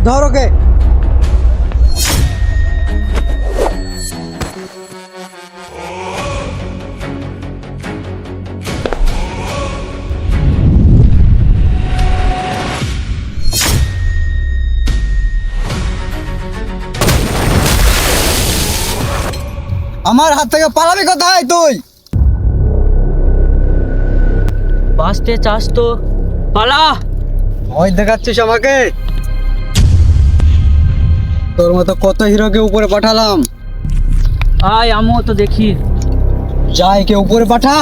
ধর ওকে। আমার হাত থেকে পালাবি কোথায় তুই? বাঁচতে চাস তো পালা। ভয় দেখাচ্ছিস আমাকে? তোর মতো কত হিরোকে উপরে পাঠালাম, আয় আমিও তো দেখি। যাই কে উপরে পাঠা।